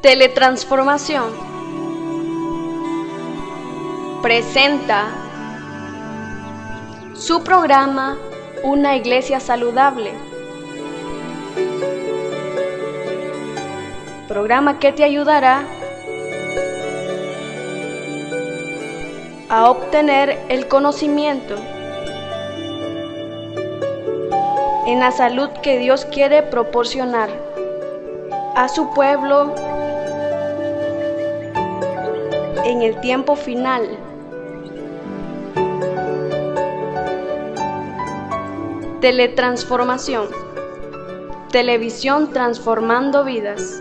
Teletransformación presenta su programa Una Iglesia Saludable, programa que te ayudará a obtener el conocimiento en la salud que Dios quiere proporcionar a su pueblo en el tiempo final. Teletransformación. Televisión transformando vidas.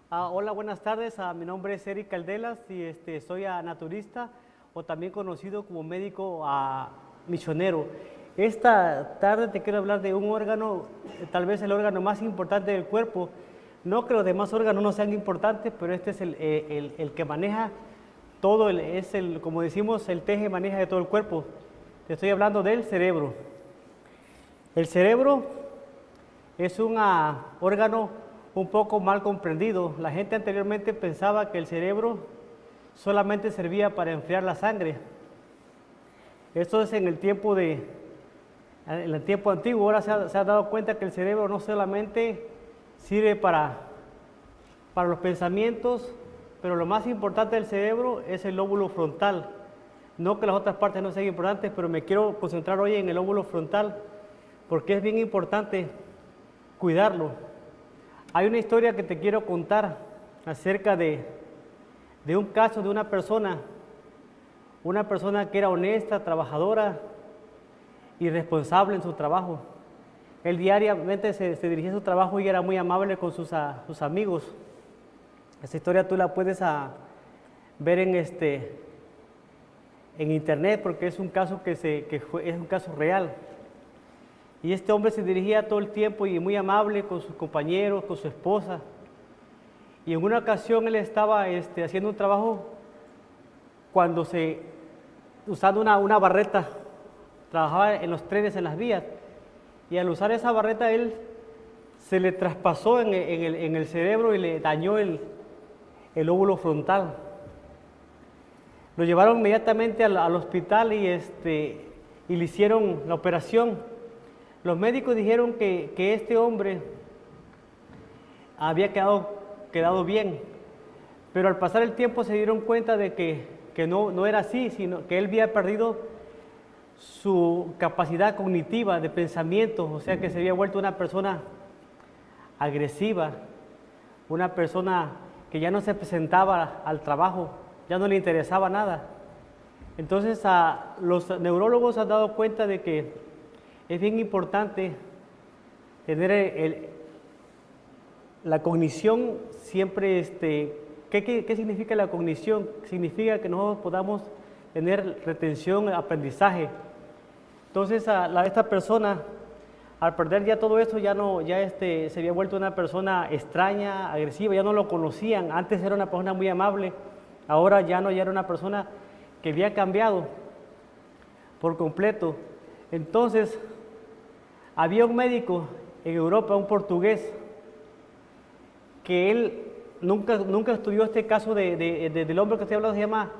Hola, buenas tardes. Mi nombre es Eric Caldelas y soy naturista o también conocido como médico misionero. Esta tarde te quiero hablar de un órgano, tal vez el órgano más importante del cuerpo. No que los demás órganos no sean importantes, pero este es el que maneja todo, como decimos, el teje maneja de todo el cuerpo. Te estoy hablando del cerebro. El cerebro es un órgano un poco mal comprendido. La gente anteriormente pensaba que el cerebro solamente servía para enfriar la sangre. Esto es en el tiempo antiguo. Ahora se ha dado cuenta que el cerebro no solamente sirve para los pensamientos, pero lo más importante del cerebro es el lóbulo frontal. No que las otras partes no sean importantes, pero me quiero concentrar hoy en el lóbulo frontal porque es bien importante cuidarlo. Hay una historia que te quiero contar acerca de un caso de una persona que era honesta, trabajadora y responsable en su trabajo. Él diariamente se dirigía a su trabajo y era muy amable con sus amigos. Esta historia tú la puedes ver en internet porque es un caso es un caso real. Y este hombre se dirigía todo el tiempo y muy amable con sus compañeros, con su esposa. Y en una ocasión él estaba haciendo un trabajo usando una barreta, trabajaba en los trenes, en las vías, y al usar esa barreta él se le traspasó en el cerebro y le dañó el lóbulo frontal. Lo llevaron inmediatamente al hospital y le hicieron la operación. Los médicos dijeron que este hombre había quedado bien, pero al pasar el tiempo se dieron cuenta de que no era así, sino que él había perdido su capacidad cognitiva de pensamiento, o sea que se había vuelto una persona agresiva, una persona que ya no se presentaba al trabajo, ya no le interesaba nada. Entonces los neurólogos han dado cuenta de que es bien importante tener la cognición siempre. ¿Qué significa la cognición? Significa que nosotros podamos tener retención, aprendizaje. Entonces esta persona, al perder ya todo eso, se había vuelto una persona extraña, agresiva, ya no lo conocían. Antes era una persona muy amable, ahora ya era una persona que había cambiado por completo. Entonces, había un médico en Europa, un portugués, que él nunca estudió este caso del hombre que estoy hablando, se llama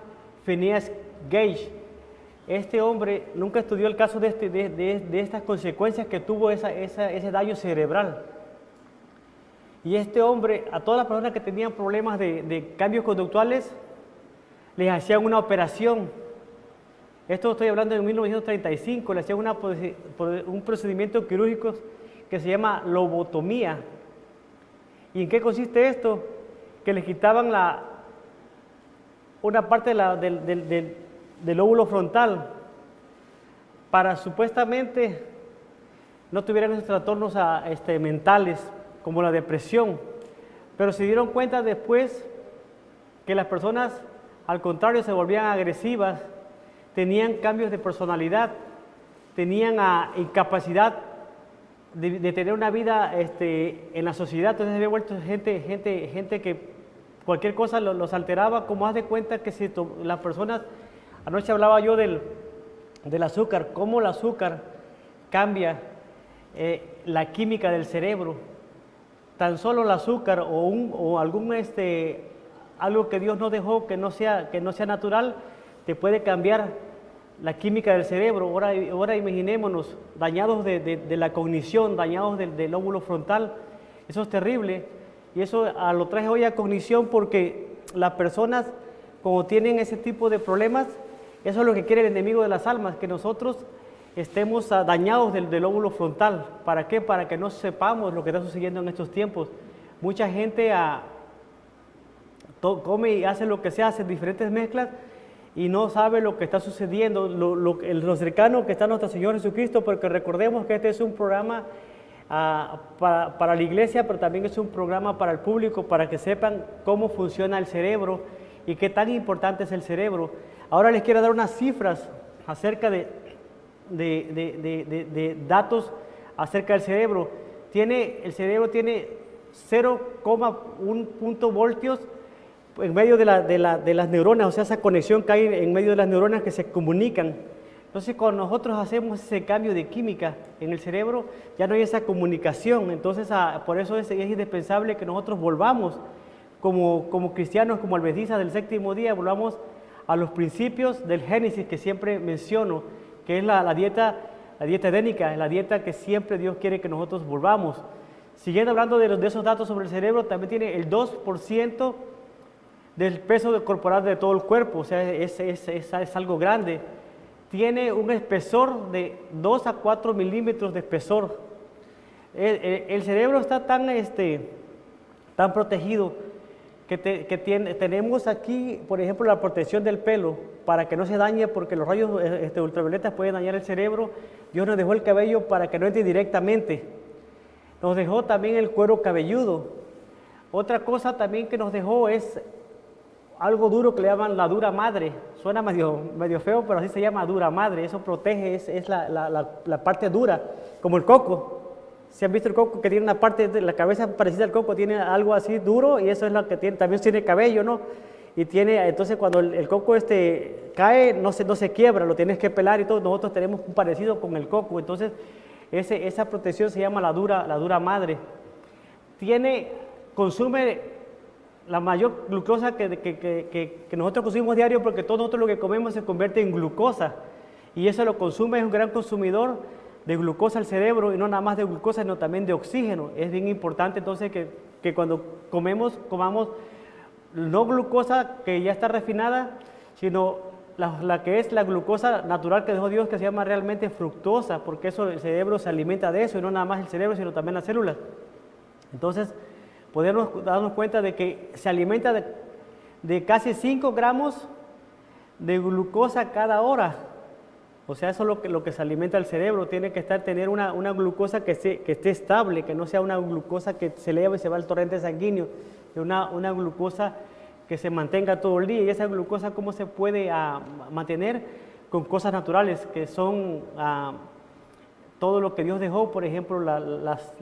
Phineas Gage. Este hombre nunca estudió el caso de estas consecuencias que tuvo ese daño cerebral. Y este hombre, a todas las personas que tenían problemas de cambios conductuales, les hacían una operación. Esto estoy hablando de 1935, le hacían un procedimiento quirúrgico que se llama lobotomía. ¿Y en qué consiste esto? Que les quitaban una parte del lóbulo frontal para supuestamente no tuvieran esos trastornos mentales como la depresión. Pero se dieron cuenta después que las personas, al contrario, se volvían agresivas, tenían cambios de personalidad, tenían incapacidad de tener una vida en la sociedad. Entonces se había vuelto gente que cualquier cosa los alteraba. Como haz de cuenta que si las personas, anoche hablaba yo del azúcar, cómo el azúcar cambia la química del cerebro. Tan solo el azúcar o algún algo que Dios nos dejó que no sea natural, te puede cambiar la química del cerebro. Ahora imaginémonos, dañados de la cognición, dañados del lóbulo frontal. Eso es terrible. Y eso lo traje hoy a cognición porque las personas, cuando tienen ese tipo de problemas, eso es lo que quiere el enemigo de las almas, que nosotros estemos dañados del lóbulo frontal. ¿Para qué? Para que no sepamos lo que está sucediendo en estos tiempos. Mucha gente come y hace lo que se hace, diferentes mezclas, y no sabe lo que está sucediendo, lo cercano que está nuestro Señor Jesucristo, porque recordemos que este es un programa para la iglesia, pero también es un programa para el público, para que sepan cómo funciona el cerebro y qué tan importante es el cerebro. Ahora les quiero dar unas cifras acerca de datos acerca del cerebro. El cerebro tiene 0,1 punto voltios en medio de las neuronas, o sea, esa conexión que hay en medio de las neuronas que se comunican. Entonces, cuando nosotros hacemos ese cambio de química en el cerebro, ya no hay esa comunicación. Entonces, por eso es indispensable que nosotros volvamos como cristianos, como adventistas del séptimo día, volvamos a los principios del Génesis que siempre menciono, que es la dieta edénica, la dieta que siempre Dios quiere que nosotros volvamos. Siguiendo hablando de esos datos sobre el cerebro, también tiene el 2% del peso corporal de todo el cuerpo, o sea, es algo grande. Tiene un espesor de 2 a 4 milímetros de espesor. El cerebro está tan protegido que tenemos aquí, por ejemplo, la protección del pelo para que no se dañe, porque los rayos ultravioletas pueden dañar el cerebro. Dios nos dejó el cabello para que no entre directamente. Nos dejó también el cuero cabelludo. Otra cosa también que nos dejó es algo duro que le llaman la dura madre. Suena medio feo, pero así se llama, dura madre. Eso protege, es la parte dura, como el coco. Si han visto el coco que tiene una parte de la cabeza parecida al coco, tiene algo así duro, y eso es lo que tiene, también tiene cabello, ¿no? Y entonces cuando el coco cae, no se quiebra, lo tienes que pelar y todo. Nosotros tenemos un parecido con el coco. Entonces esa protección se llama la dura madre. Consume la mayor glucosa que nosotros consumimos diario, porque todo nosotros lo que comemos se convierte en glucosa, y eso lo consume, es un gran consumidor de glucosa al cerebro, y no nada más de glucosa, sino también de oxígeno. Es bien importante entonces que cuando comamos no glucosa que ya está refinada, sino la que es la glucosa natural que dejó Dios, que se llama realmente fructosa, porque el cerebro se alimenta de eso, y no nada más el cerebro, sino también las células. Entonces, podemos darnos cuenta de que se alimenta de casi 5 gramos de glucosa cada hora. O sea, eso es lo que se alimenta el cerebro. Tiene que tener una glucosa que esté estable, que no sea una glucosa que se eleva y se va al torrente sanguíneo, una glucosa que se mantenga todo el día. Y esa glucosa, ¿cómo se puede mantener? Con cosas naturales, que son todo lo que Dios dejó. Por ejemplo, las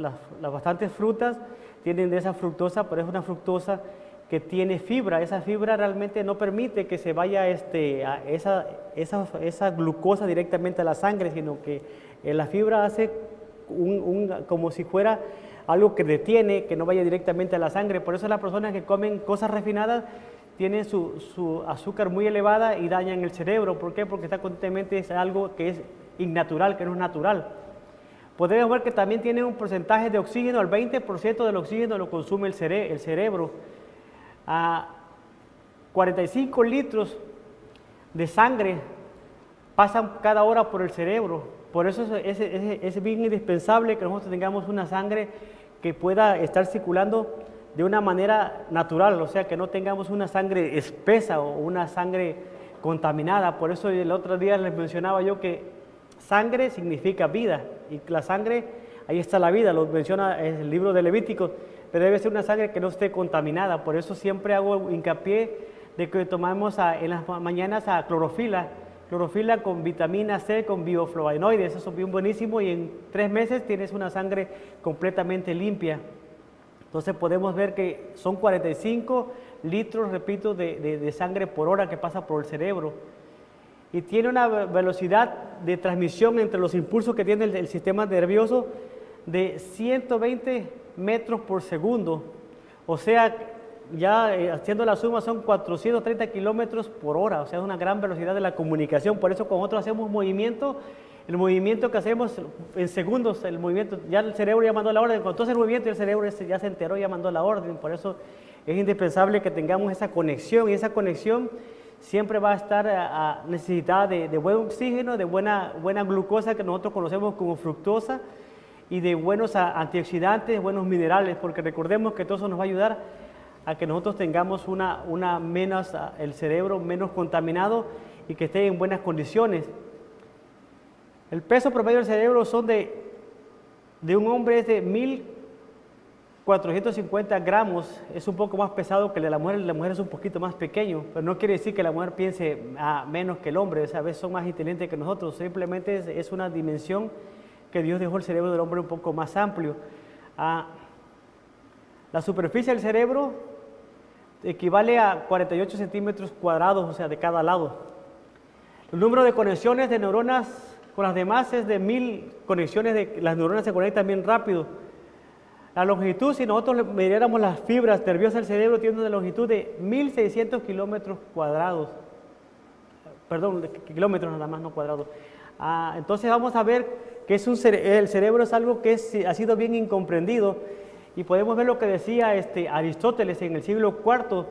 bastantes frutas tienen de esa fructosa, pero es una fructosa que tiene fibra. Esa fibra realmente no permite que se vaya esa glucosa directamente a la sangre, sino que la fibra hace como si fuera algo que detiene, que no vaya directamente a la sangre. Por eso las personas que comen cosas refinadas tienen su azúcar muy elevada y dañan el cerebro. ¿Por qué? Porque está constantemente, es algo que es innatural, que no es natural. Podemos ver que también tiene un porcentaje de oxígeno, el 20% del oxígeno lo consume el cerebro. 45 litros de sangre pasan cada hora por el cerebro. Por eso es bien indispensable que nosotros tengamos una sangre que pueda estar circulando de una manera natural, o sea, que no tengamos una sangre espesa o una sangre contaminada. Por eso el otro día les mencionaba yo que sangre significa vida, y la sangre, ahí está la vida, lo menciona el libro de Levítico, pero debe ser una sangre que no esté contaminada. Por eso siempre hago hincapié de que tomamos en las mañanas clorofila con vitamina C, con bioflavonoides. Eso es bien buenísimo, y en 3 meses tienes una sangre completamente limpia. Entonces podemos ver que son 45 litros, repito, de sangre por hora que pasa por el cerebro. Y tiene una velocidad de transmisión entre los impulsos que tiene el sistema nervioso de 120 metros por segundo. O sea, ya haciendo la suma son 430 kilómetros por hora. O sea, es una gran velocidad de la comunicación. Por eso cuando nosotros hacemos movimiento, el movimiento que hacemos en segundos, el movimiento, ya el cerebro ya mandó la orden. Cuando tú haces el movimiento, el cerebro ya se enteró, ya mandó la orden. Por eso es indispensable que tengamos esa conexión, y esa conexión siempre va a estar necesitada de buen oxígeno, de buena glucosa que nosotros conocemos como fructosa, y de buenos antioxidantes, buenos minerales, porque recordemos que todo eso nos va a ayudar a que nosotros tengamos el cerebro menos contaminado y que esté en buenas condiciones. El peso promedio del cerebro de un hombre es de 1.450 gramos, es un poco más pesado que el de la mujer es un poquito más pequeño, pero no quiere decir que la mujer piense menos que el hombre, a veces son más inteligentes que nosotros, simplemente es una dimensión que Dios dejó el cerebro del hombre un poco más amplio. La superficie del cerebro equivale a 48 centímetros cuadrados, o sea, de cada lado. El número de conexiones de neuronas con las demás es de 1000 conexiones, las neuronas se conectan bien rápido. La longitud, si nosotros midiéramos las fibras nerviosas del cerebro, tiene una longitud de 1600 kilómetros cuadrados. Perdón, kilómetros nada más, no cuadrados. Entonces vamos a ver que el cerebro es algo que ha sido bien incomprendido, y podemos ver lo que decía Aristóteles en el siglo IV,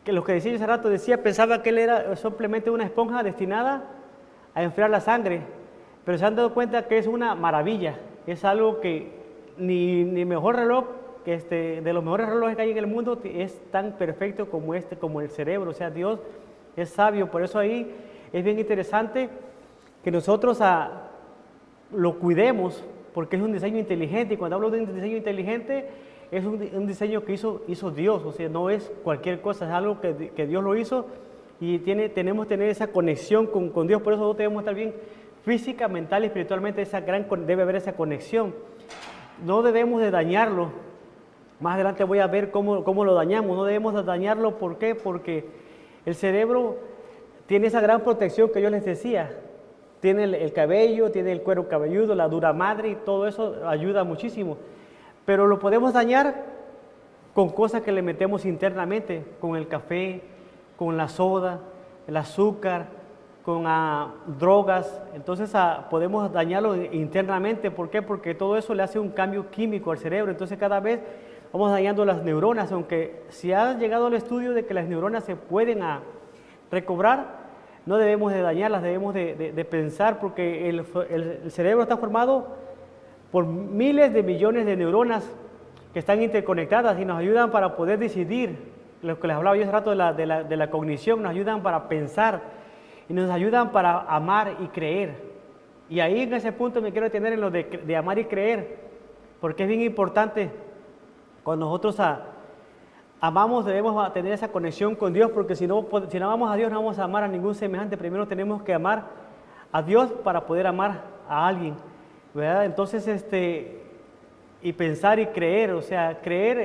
que lo que decía hace rato, pensaba que él era simplemente una esponja destinada a enfriar la sangre, pero se han dado cuenta que es una maravilla, es algo que ni mejor reloj, de los mejores relojes que hay en el mundo, es tan perfecto como como el cerebro. O sea, Dios es sabio, por eso ahí es bien interesante que nosotros lo cuidemos, porque es un diseño inteligente, y cuando hablo de un diseño inteligente, es un diseño que hizo Dios, o sea, no es cualquier cosa, es algo que Dios lo hizo, y tenemos que tener esa conexión con Dios. Por eso nosotros debemos estar bien física, mental y espiritualmente, debe haber esa conexión. No debemos de dañarlo. Más adelante voy a ver cómo lo dañamos. No debemos de dañarlo, ¿por qué? Porque el cerebro tiene esa gran protección que yo les decía. Tiene el cabello, tiene el cuero cabelludo, la dura madre, y todo eso ayuda muchísimo. Pero lo podemos dañar con cosas que le metemos internamente, con el café, con la soda, el azúcar, con drogas. Entonces podemos dañarlo internamente. ¿Por qué? Porque todo eso le hace un cambio químico al cerebro. Entonces cada vez vamos dañando las neuronas, aunque si ha llegado al estudio de que las neuronas se pueden recobrar, no debemos de dañarlas, debemos de pensar, porque el cerebro está formado por miles de millones de neuronas que están interconectadas y nos ayudan para poder decidir. Lo que les hablaba yo hace rato de la cognición, nos ayudan para pensar y nos ayudan para amar y creer. Y ahí en ese punto me quiero detener en lo de amar y creer, porque es bien importante. Cuando nosotros amamos, debemos tener esa conexión con Dios, porque si no amamos a Dios, no vamos a amar a ningún semejante. Primero tenemos que amar a Dios para poder amar a alguien, ¿verdad? Entonces, y pensar y creer, o sea, creer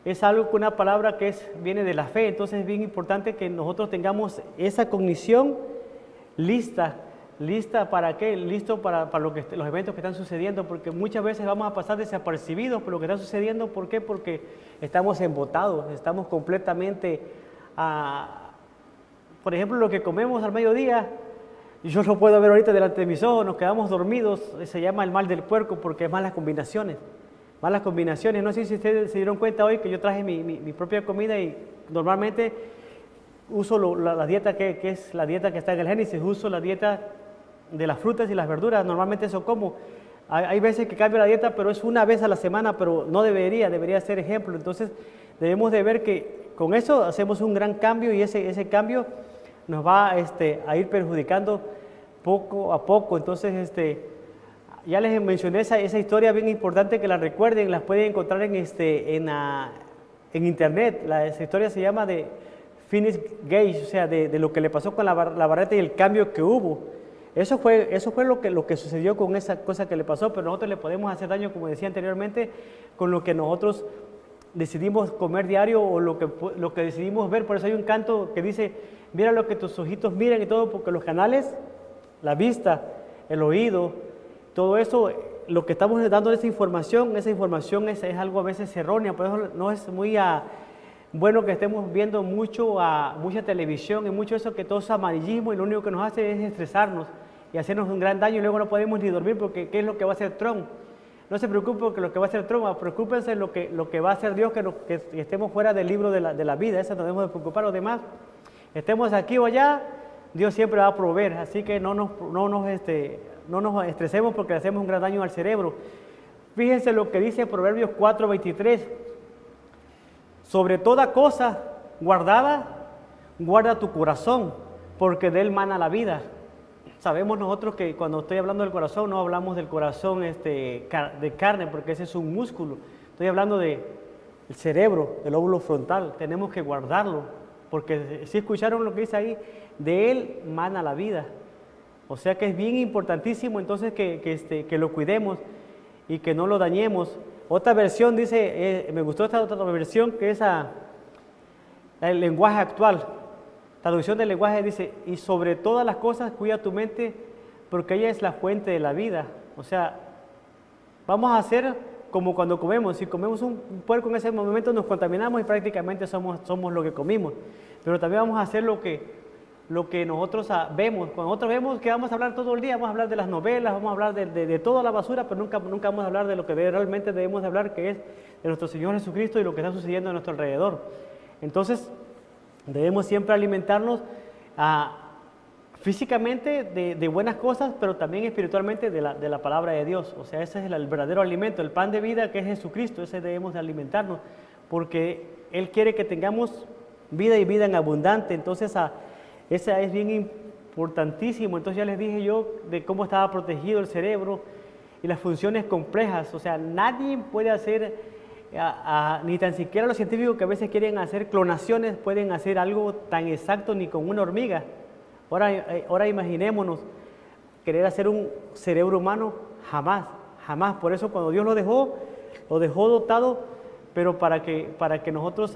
es algo, con una palabra que viene de la fe. Entonces es bien importante que nosotros tengamos esa cognición lista para qué, listo para los eventos que están sucediendo, porque muchas veces vamos a pasar desapercibidos por lo que está sucediendo. ¿Por qué? Porque estamos embotados, estamos completamente, por ejemplo, lo que comemos al mediodía, yo lo puedo ver ahorita delante de mis ojos, nos quedamos dormidos, se llama el mal del puerco, porque es malas combinaciones. No sé si ustedes se dieron cuenta hoy que yo traje mi propia comida, y normalmente uso la dieta que es la dieta que está en el Génesis, uso la dieta de las frutas y las verduras, normalmente eso como. Hay veces que cambio la dieta, pero es una vez a la semana, pero no debería ser ejemplo. Entonces debemos de ver que con eso hacemos un gran cambio, y ese cambio nos va a ir perjudicando poco a poco. Entonces, ya les mencioné esa historia bien importante, que la recuerden, las pueden encontrar en internet. Esa historia se llama de Phoenix Gage, o sea, de lo que le pasó con la barreta y el cambio que hubo. Eso fue lo que sucedió con esa cosa que le pasó, pero nosotros le podemos hacer daño, como decía anteriormente, con lo que nosotros decidimos comer diario, o lo que decidimos ver. Por eso hay un canto que dice: mira lo que tus ojitos miran, y todo, porque los canales, la vista, el oído, todo eso, lo que estamos dando esa información es algo a veces errónea, por eso no es muy bueno que estemos viendo mucha televisión y mucho eso, que todo es amarillismo y lo único que nos hace es estresarnos y hacernos un gran daño y luego no podemos ni dormir porque ¿qué es lo que va a hacer Trump? No se preocupen por lo que va a hacer Trump, preocúpense lo que va a hacer Dios, que estemos fuera del libro de la vida, eso no debemos de preocupar. Los demás, estemos aquí o allá, Dios siempre va a proveer, así que no nos estresemos porque le hacemos un gran daño al cerebro. Fíjense lo que dice Proverbios 4:23, sobre toda cosa guardada, guarda tu corazón, porque de él mana la vida. Sabemos nosotros que cuando estoy hablando del corazón, no hablamos del corazón de carne, porque ese es un músculo. Estoy hablando del cerebro, del lóbulo frontal. Tenemos que guardarlo, porque si escucharon lo que dice ahí, de él mana la vida. O sea que es bien importantísimo entonces que lo cuidemos y que no lo dañemos. Otra versión dice, me gustó esta otra versión, que es el lenguaje actual. Traducción del lenguaje dice, y sobre todas las cosas cuida tu mente, porque ella es la fuente de la vida. O sea, vamos a hacer como cuando comemos. Si comemos un puerco en ese momento nos contaminamos y prácticamente somos lo que comimos. Pero también vamos a hacer lo que nosotros vemos. Cuando nosotros vemos que vamos a hablar todo el día, vamos a hablar de las novelas, vamos a hablar de toda la basura, pero nunca vamos a hablar de lo que realmente debemos de hablar, que es de nuestro Señor Jesucristo y lo que está sucediendo a nuestro alrededor. Entonces, debemos siempre alimentarnos físicamente de buenas cosas, pero también espiritualmente de la palabra de Dios. O sea, ese es el verdadero alimento, el pan de vida que es Jesucristo, ese debemos de alimentarnos, porque Él quiere que tengamos vida y vida en abundante. Entonces, esa es bien importantísimo. Entonces ya les dije yo de cómo estaba protegido el cerebro y las funciones complejas. O sea, nadie puede hacer, ni tan siquiera los científicos que a veces quieren hacer clonaciones, pueden hacer algo tan exacto ni con una hormiga. Ahora imaginémonos querer hacer un cerebro humano, jamás. Por eso cuando Dios lo dejó dotado, pero para que nosotros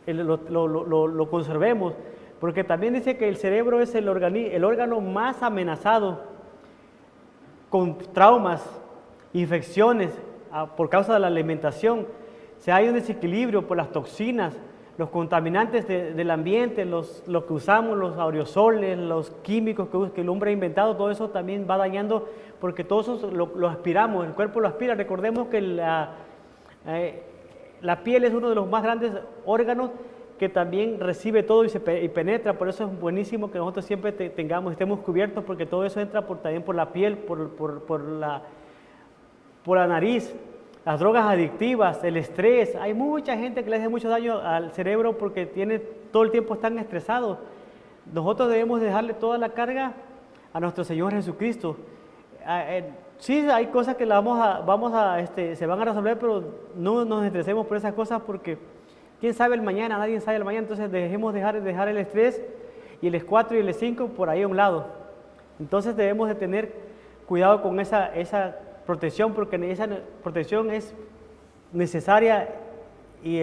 lo conservemos. Porque también dice que el cerebro es el órgano más amenazado con traumas, infecciones por causa de la alimentación. O sea, hay un desequilibrio por las toxinas, los contaminantes del ambiente, lo que usamos, los aerosoles, los químicos que el hombre ha inventado, todo eso también va dañando, porque todo eso lo aspiramos, el cuerpo lo aspira. Recordemos que la piel es uno de los más grandes órganos que también recibe todo y penetra. Por eso es buenísimo que nosotros siempre estemos cubiertos, porque todo eso entra también por la piel, por la nariz, las drogas adictivas, el estrés. Hay mucha gente que le hace mucho daño al cerebro porque todo el tiempo están estresados. Nosotros debemos dejarle toda la carga a nuestro Señor Jesucristo. Sí, hay cosas que se van a resolver, pero no nos estresemos por esas cosas, porque ¿quién sabe el mañana? Nadie sabe el mañana. Entonces dejemos dejar el estrés y el S4 y el S5 por ahí a un lado. Entonces debemos de tener cuidado con esa protección, porque esa protección es necesaria y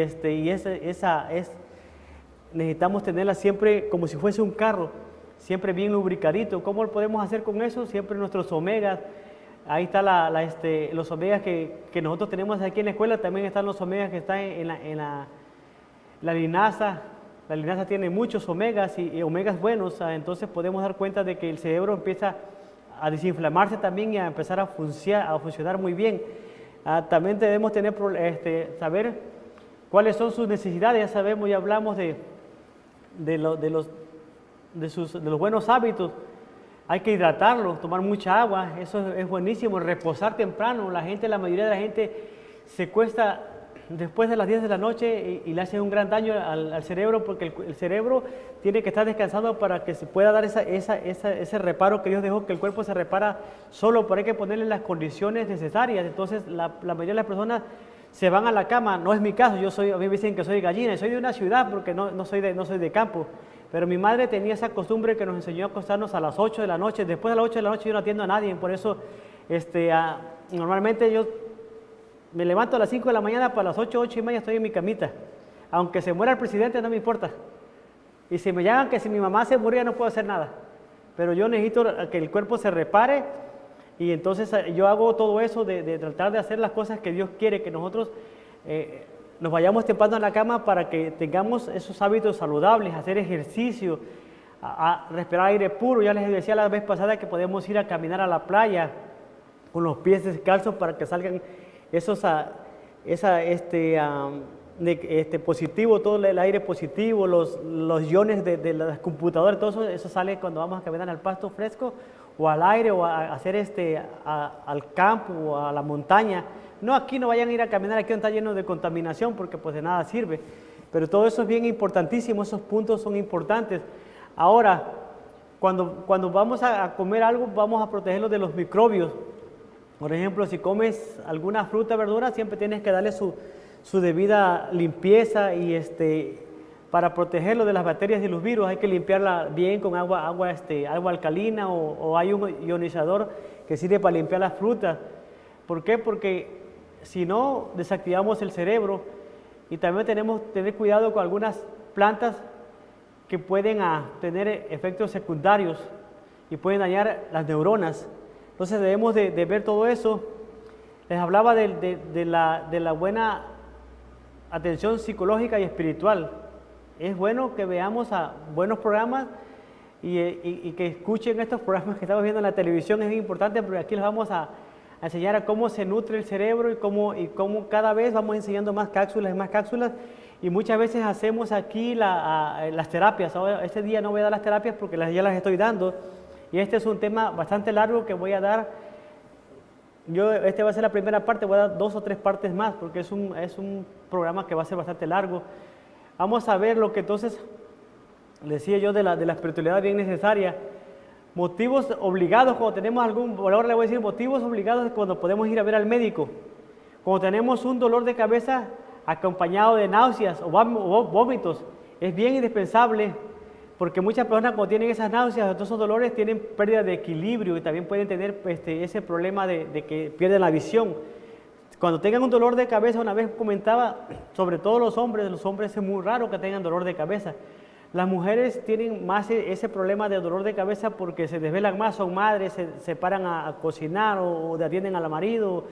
necesitamos tenerla siempre como si fuese un carro, siempre bien lubricadito. ¿Cómo lo podemos hacer con eso? Siempre nuestros omegas. Ahí está los omegas que nosotros tenemos aquí en la escuela. También están los omegas que están en la linaza. La linaza tiene muchos omegas y omegas buenos. Entonces podemos dar cuenta de que el cerebro empieza a desinflamarse también y a empezar a funcionar muy bien. También debemos saber cuáles son sus necesidades. Ya sabemos, ya hablamos de los buenos hábitos. Hay que hidratarlos, tomar mucha agua, eso es buenísimo. Reposar temprano. La mayoría de la gente se cuesta después de las 10 de la noche y le hace un gran daño al cerebro, porque el cerebro tiene que estar descansado para que se pueda dar ese reparo que Dios dejó, que el cuerpo se repara solo, pero hay que ponerle las condiciones necesarias. Entonces la mayoría de las personas se van a la cama. No es mi caso, a mí me dicen que soy gallina, soy de una ciudad porque no soy de campo, pero mi madre tenía esa costumbre que nos enseñó a acostarnos a las 8 de la noche. Después de las 8 de la noche yo no atiendo a nadie, por eso normalmente yo me levanto a las 5 de la mañana, para las 8 y media estoy en mi camita. Aunque se muera el presidente, no me importa. Y si me llaman que si mi mamá se murió, no puedo hacer nada. Pero yo necesito que el cuerpo se repare Y entonces yo hago todo eso de tratar de hacer las cosas que Dios quiere, que nosotros nos vayamos temprano a la cama para que tengamos esos hábitos saludables, hacer ejercicio, a respirar aire puro. Ya les decía la vez pasada que podemos ir a caminar a la playa con los pies descalzos para que salgan esos positivo, todo el aire positivo, los iones de las computadoras, todo eso sale cuando vamos a caminar al pasto fresco o al aire o a hacer al campo o a la montaña. No, aquí no vayan a ir a caminar, aquí está lleno de contaminación porque pues de nada sirve. Pero todo eso es bien importantísimo, esos puntos son importantes. Ahora, cuando vamos a comer algo, vamos a protegerlo de los microbios. Por ejemplo, si comes alguna fruta, verdura, siempre tienes que darle su debida limpieza y para protegerlo de las bacterias y los virus hay que limpiarla bien con agua alcalina o hay un ionizador que sirve para limpiar las frutas. ¿Por qué? Porque si no, desactivamos el cerebro y también tenemos que tener cuidado con algunas plantas que pueden tener efectos secundarios y pueden dañar las neuronas. Entonces debemos de ver todo eso. Les hablaba de la buena atención psicológica y espiritual. Es bueno que veamos buenos programas y que escuchen estos programas que estamos viendo en la televisión. Es importante porque aquí les vamos a enseñar a cómo se nutre el cerebro y cómo cada vez vamos enseñando más cápsulas y muchas veces hacemos aquí las terapias. Ahora, este día no voy a dar las terapias porque ya las estoy dando y este es un tema bastante largo que voy a dar. Este va a ser la primera parte, voy a dar 2 o 3 partes más porque es un programa que va a ser bastante largo. Vamos a ver lo que entonces decía yo de la espiritualidad bien necesaria. Motivos obligados cuando tenemos ahora le voy a decir motivos obligados es cuando podemos ir a ver al médico. Cuando tenemos un dolor de cabeza acompañado de náuseas o vómitos, es bien indispensable porque muchas personas cuando tienen esas náuseas o esos dolores tienen pérdida de equilibrio y también pueden tener ese problema de que pierden la visión. Cuando tengan un dolor de cabeza, una vez comentaba, sobre todo los hombres es muy raro que tengan dolor de cabeza. Las mujeres tienen más ese problema de dolor de cabeza porque se desvelan más, son madres, se paran a cocinar o atienden al marido.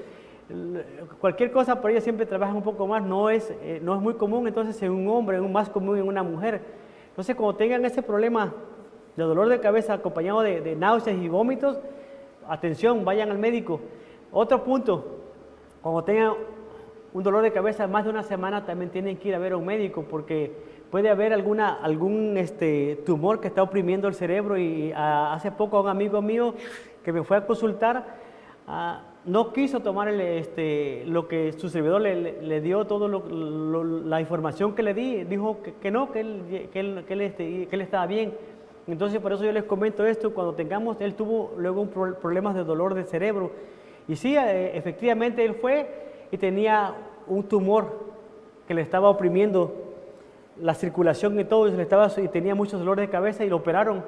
Cualquier cosa, por ellas siempre trabajan un poco más, no es muy común entonces en un hombre, es más común en una mujer. Entonces cuando tengan ese problema de dolor de cabeza acompañado de náuseas y vómitos, atención, vayan al médico. Otro punto, cuando tengan un dolor de cabeza más de una semana también tienen que ir a ver a un médico porque puede haber algún tumor que está oprimiendo el cerebro y hace poco un amigo mío que me fue a consultar no quiso tomar lo que su servidor le dio, toda la información que le di, dijo que no, que él estaba bien. Entonces por eso yo les comento esto, él tuvo luego problemas de dolor de cerebro y sí, efectivamente él fue y tenía un tumor que le estaba oprimiendo la circulación y todo, y tenía muchos dolores de cabeza y lo operaron.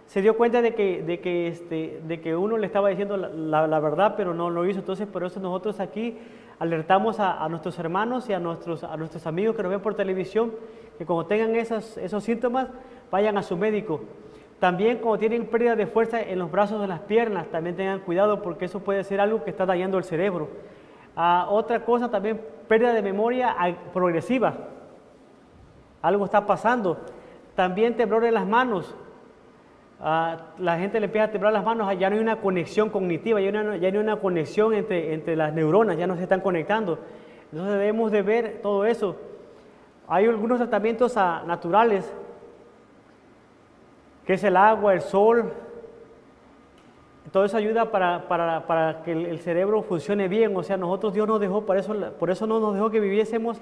Se dio cuenta de que uno le estaba diciendo la verdad, pero no lo hizo. Entonces, por eso nosotros aquí alertamos a nuestros hermanos y a nuestros amigos que nos ven por televisión, que cuando tengan esos síntomas, vayan a su médico. También cuando tienen pérdida de fuerza en los brazos o en las piernas, también tengan cuidado porque eso puede ser algo que está dañando el cerebro. Otra cosa también, pérdida de memoria progresiva. Algo está pasando. También temblor en las manos. La gente le empieza a temblar las manos, ya no hay una conexión cognitiva, ya no hay una conexión entre las neuronas, ya no se están conectando. Entonces debemos de ver todo eso. Hay algunos tratamientos naturales, que es el agua, el sol. Todo eso ayuda para que el cerebro funcione bien. O sea, Dios nos dejó, por eso no nos dejó que viviésemos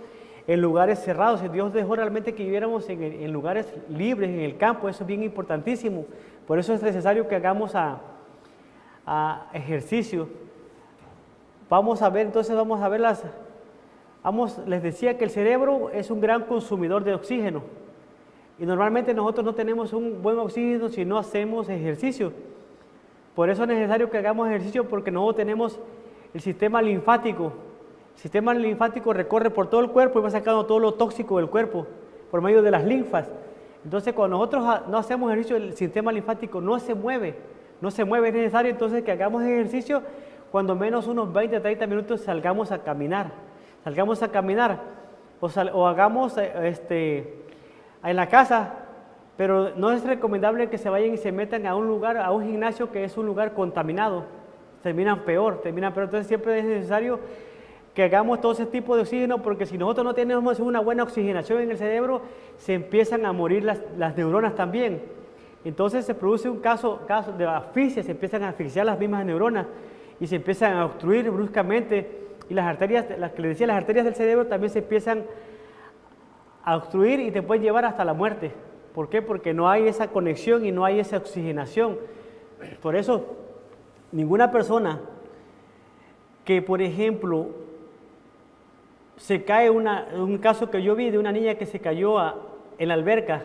en lugares cerrados. Dios dejó realmente que viviéramos en lugares libres, en el campo. Eso es bien importantísimo. Por eso es necesario que hagamos ejercicio. Les decía que el cerebro es un gran consumidor de oxígeno. Y normalmente nosotros no tenemos un buen oxígeno si no hacemos ejercicio. Por eso es necesario que hagamos ejercicio porque nosotros tenemos el sistema linfático. El sistema linfático recorre por todo el cuerpo y va sacando todo lo tóxico del cuerpo por medio de las linfas. Entonces, cuando nosotros no hacemos ejercicio, el sistema linfático no se mueve. no se mueve. Es necesario entonces que hagamos ejercicio, cuando menos unos 20, 30 minutos salgamos a caminar. O hagamos en la casa, pero no es recomendable que se vayan y se metan a un lugar, a un gimnasio que es un lugar contaminado. Terminan peor. Entonces siempre es necesario que hagamos todo ese tipo de oxígeno, porque si nosotros no tenemos una buena oxigenación en el cerebro, se empiezan a morir las neuronas también. Entonces se produce un caso de asfixia, se empiezan a asfixiar las mismas neuronas y se empiezan a obstruir bruscamente, y las arterias, las que les decía, las arterias del cerebro también se empiezan a obstruir y te pueden llevar hasta la muerte. ¿Por qué? Porque no hay esa conexión y no hay esa oxigenación. Por eso, ninguna persona que, por ejemplo, se cae, un caso que yo vi de una niña que se cayó en la alberca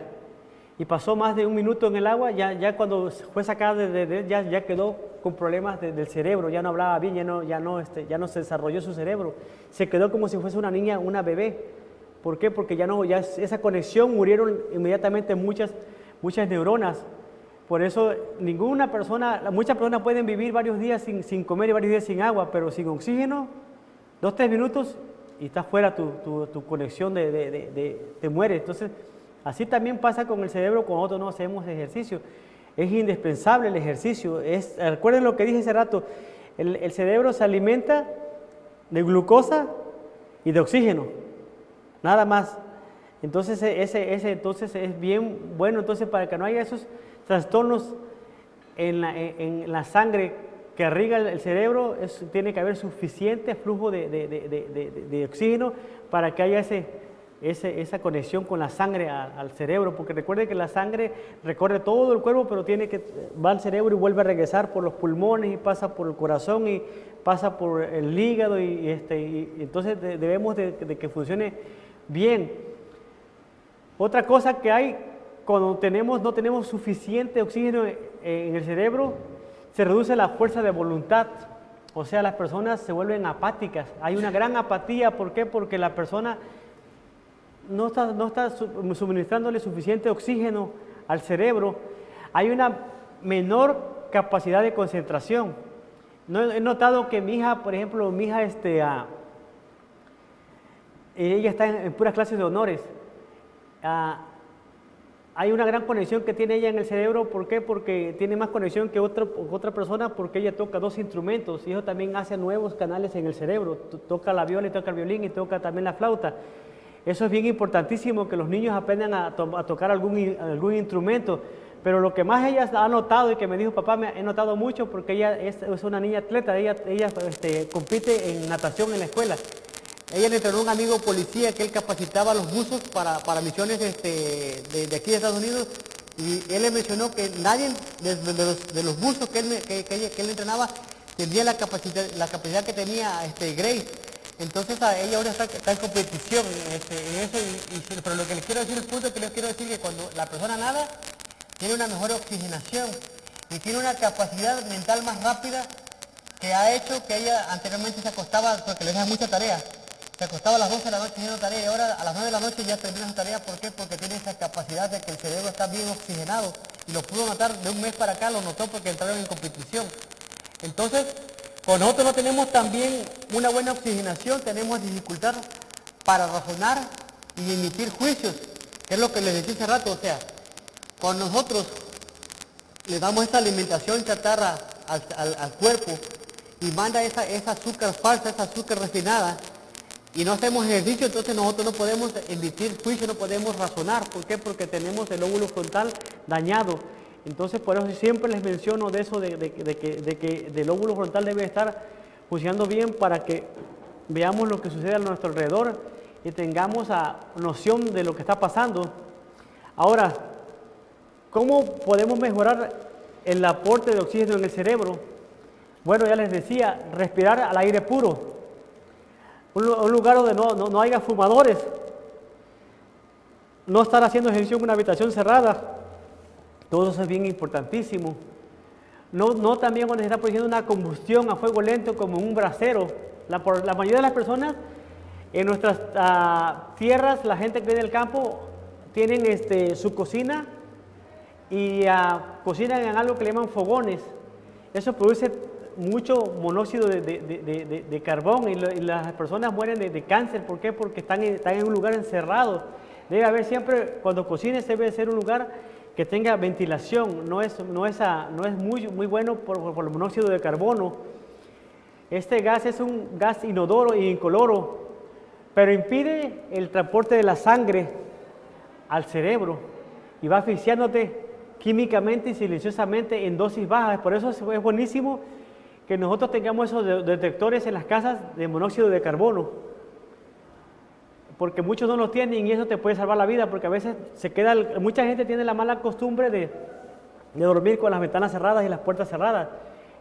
y pasó más de un minuto en el agua, ya cuando fue sacada ya quedó con problemas del cerebro, ya no hablaba bien, ya no se desarrolló su cerebro, se quedó como si fuese una niña, una bebé. ¿Por qué? Porque ya esa conexión, murieron inmediatamente muchas neuronas. Por eso muchas personas pueden vivir varios días sin comer y varios días sin agua, pero sin oxígeno, 2-3 minutos y está fuera tu conexión, te muere. Entonces, así también pasa con el cerebro cuando nosotros no hacemos ejercicio. Es indispensable el ejercicio. Recuerden lo que dije hace rato, el cerebro se alimenta de glucosa y de oxígeno, nada más. Entonces, entonces es bien bueno, entonces, para que no haya esos trastornos en la sangre que irriga el cerebro, tiene que haber suficiente flujo de oxígeno para que haya esa conexión con la sangre al cerebro, porque recuerde que la sangre recorre todo el cuerpo, pero va al cerebro y vuelve a regresar por los pulmones y pasa por el corazón y pasa por el hígado y entonces debemos de que funcione bien. Otra cosa que hay cuando no tenemos suficiente oxígeno en el cerebro, se reduce la fuerza de voluntad, o sea, las personas se vuelven apáticas. Hay una gran apatía. ¿Por qué? Porque la persona no está suministrándole suficiente oxígeno al cerebro. Hay una menor capacidad de concentración. He notado que mi hija, por ejemplo, ella está en puras clases de honores. Hay una gran conexión que tiene ella en el cerebro. ¿Por qué? Porque tiene más conexión que otra persona, porque ella toca 2 instrumentos y eso también hace nuevos canales en el cerebro. Toca la viola y toca el violín y toca también la flauta. Eso es bien importantísimo, que los niños aprendan a tocar algún instrumento. Pero lo que más ella ha notado y que me dijo, papá, he notado mucho, porque ella es una niña atleta, ella compite en natación en la escuela. Ella le entrenó a un amigo policía que él capacitaba a los buzos para misiones de aquí de Estados Unidos, y él le mencionó que nadie de los buzos que él entrenaba tendría la capacidad que tenía Grace. Entonces ella ahora está en competición en eso, pero lo que les quiero decir, el punto que les quiero decir es que cuando la persona nada, tiene una mejor oxigenación y tiene una capacidad mental más rápida, que ha hecho que ella anteriormente se acostaba, porque le deja mucha tarea, se acostaba a las 12 de la noche haciendo tarea y ahora a las 9 de la noche ya termina su tarea. ¿Por qué? Porque tiene esa capacidad de que el cerebro está bien oxigenado, y lo pudo notar de un mes para acá, lo notó porque entraron en competición. Entonces, cuando nosotros no tenemos también una buena oxigenación, tenemos dificultad para razonar y emitir juicios, que es lo que les decía hace rato. O sea, cuando nosotros le damos esta alimentación chatarra al cuerpo y manda esa azúcar falsa, esa azúcar refinada, y no hacemos ejercicio, entonces nosotros no podemos emitir juicio, no podemos razonar. ¿Por qué? Porque tenemos el lóbulo frontal dañado. Entonces, por eso siempre les menciono de eso, de que el lóbulo frontal debe estar funcionando bien, para que veamos lo que sucede a nuestro alrededor y tengamos noción de lo que está pasando. Ahora, ¿cómo podemos mejorar el aporte de oxígeno en el cerebro? Bueno, ya les decía, respirar al aire puro. Un lugar donde no haya fumadores. No estar haciendo ejercicio en una habitación cerrada. Todo eso es bien importantísimo. No también cuando se está produciendo una combustión a fuego lento como un brasero. La mayoría de las personas en nuestras tierras, la gente que vive en el campo, tienen su cocina y cocinan en algo que le llaman fogones. Eso produce mucho monóxido de carbón y las personas mueren de cáncer. ¿Por qué? Porque están en un lugar encerrado. Debe haber siempre, cuando cocines, debe ser un lugar que tenga ventilación. No es muy bueno por el monóxido de carbono. Este gas es un gas inodoro e incoloro, pero impide el transporte de la sangre al cerebro y va asfixiándote químicamente y silenciosamente en dosis bajas. Por eso es buenísimo que nosotros tengamos esos detectores en las casas de monóxido de carbono, porque muchos no los tienen y eso te puede salvar la vida, porque a veces mucha gente tiene la mala costumbre de dormir con las ventanas cerradas y las puertas cerradas.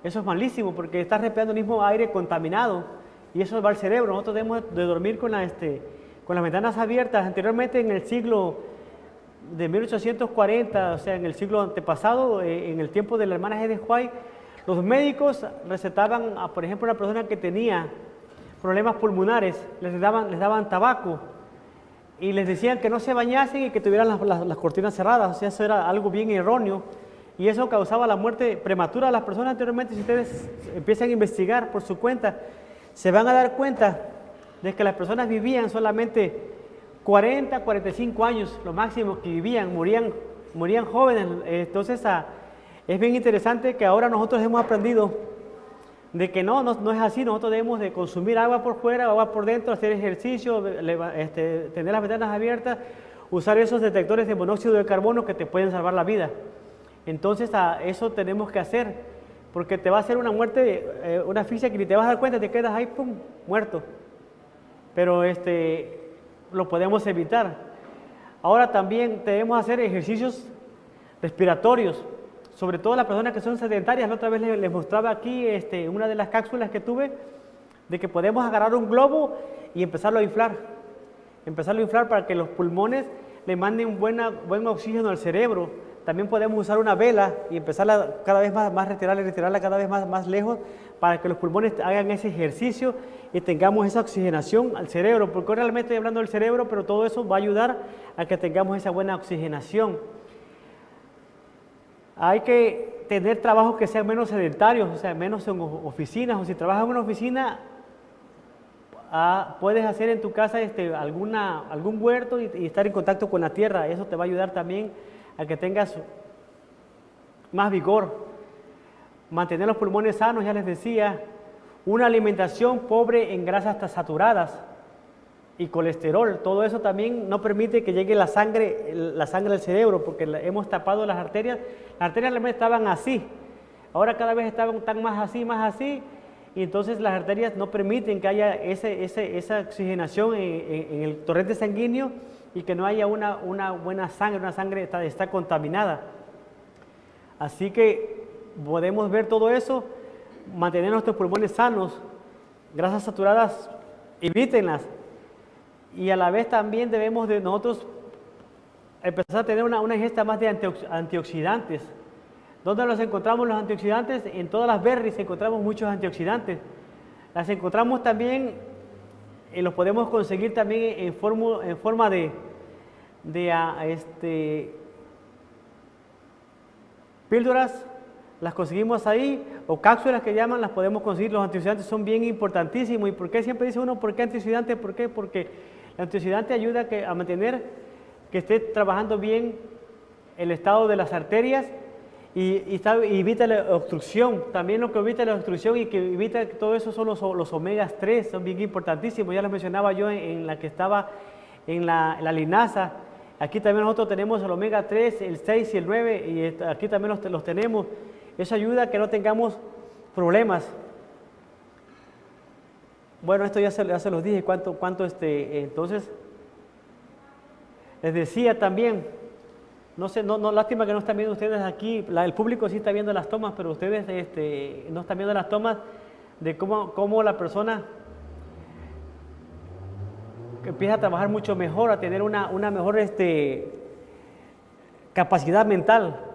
Eso es malísimo porque estás respirando el mismo aire contaminado y eso va al cerebro. Nosotros debemos de dormir con las ventanas abiertas. Anteriormente, en el siglo de 1840, o sea, en el siglo antepasado, en el tiempo de la hermana Ellen White, los médicos recetaban, por ejemplo, a una persona que tenía problemas pulmonares, les daban tabaco y les decían que no se bañasen y que tuvieran las cortinas cerradas. O sea, eso era algo bien erróneo y eso causaba la muerte prematura de las personas. Anteriormente, si ustedes empiezan a investigar por su cuenta, se van a dar cuenta de que las personas vivían solamente 40, 45 años, lo máximo que vivían, morían jóvenes. Entonces, es bien interesante que ahora nosotros hemos aprendido de que no es así. Nosotros debemos de consumir agua por fuera, agua por dentro, hacer ejercicio, tener las ventanas abiertas, usar esos detectores de monóxido de carbono que te pueden salvar la vida. Entonces, eso tenemos que hacer, porque te va a hacer una muerte, una asfixia que ni te vas a dar cuenta, te quedas ahí, pum, muerto. Pero lo podemos evitar. Ahora también debemos hacer ejercicios respiratorios, sobre todo las personas que son sedentarias. La otra vez les mostraba aquí una de las cápsulas que tuve, de que podemos agarrar un globo y empezarlo a inflar para que los pulmones le manden buen oxígeno al cerebro. También podemos usar una vela y empezarla cada vez más retirarla cada vez más lejos, para que los pulmones hagan ese ejercicio y tengamos esa oxigenación al cerebro, porque ahora realmente estoy hablando del cerebro, pero todo eso va a ayudar a que tengamos esa buena oxigenación. Hay que tener trabajos que sean menos sedentarios, o sea, menos en oficinas, o si trabajas en una oficina, puedes hacer en tu casa algún huerto y estar en contacto con la tierra. Eso te va a ayudar también a que tengas más vigor. Mantener los pulmones sanos, ya les decía. Una alimentación pobre en grasas saturadas y colesterol. Todo eso también no permite que llegue la sangre al cerebro, porque hemos tapado las arterias. Las arterias realmente estaban así. Ahora cada vez están más así. Y entonces las arterias no permiten que haya esa oxigenación en el torrente sanguíneo y que no haya una buena sangre. Una sangre está contaminada. Así que podemos ver todo eso, mantener nuestros pulmones sanos. Grasas saturadas, evítenlas. Y a la vez también debemos de nosotros empezar a tener una ingesta más de antioxidantes. ¿Dónde los encontramos los antioxidantes? En todas las berries encontramos muchos antioxidantes. Las encontramos también, los podemos conseguir también en forma de píldoras, las conseguimos ahí, o cápsulas que llaman, las podemos conseguir. Los antioxidantes son bien importantísimos. ¿Y por qué siempre dice uno, por qué antioxidante? ¿Por qué? Porque el antioxidante ayuda a mantener que esté trabajando bien el estado de las arterias y evita la obstrucción. También lo que evita la obstrucción y que evita todo eso son los omegas 3, son bien importantísimos. Ya los mencionaba yo en la que estaba en la linaza. Aquí también nosotros tenemos el omega 3, el 6 y el 9, y aquí también los tenemos. Eso ayuda a que no tengamos problemas. Bueno, esto ya se los dije, entonces, les decía también, no sé, lástima que no están viendo ustedes aquí, el público sí está viendo las tomas, pero ustedes no están viendo las tomas de cómo la persona empieza a trabajar mucho mejor, a tener una mejor capacidad mental.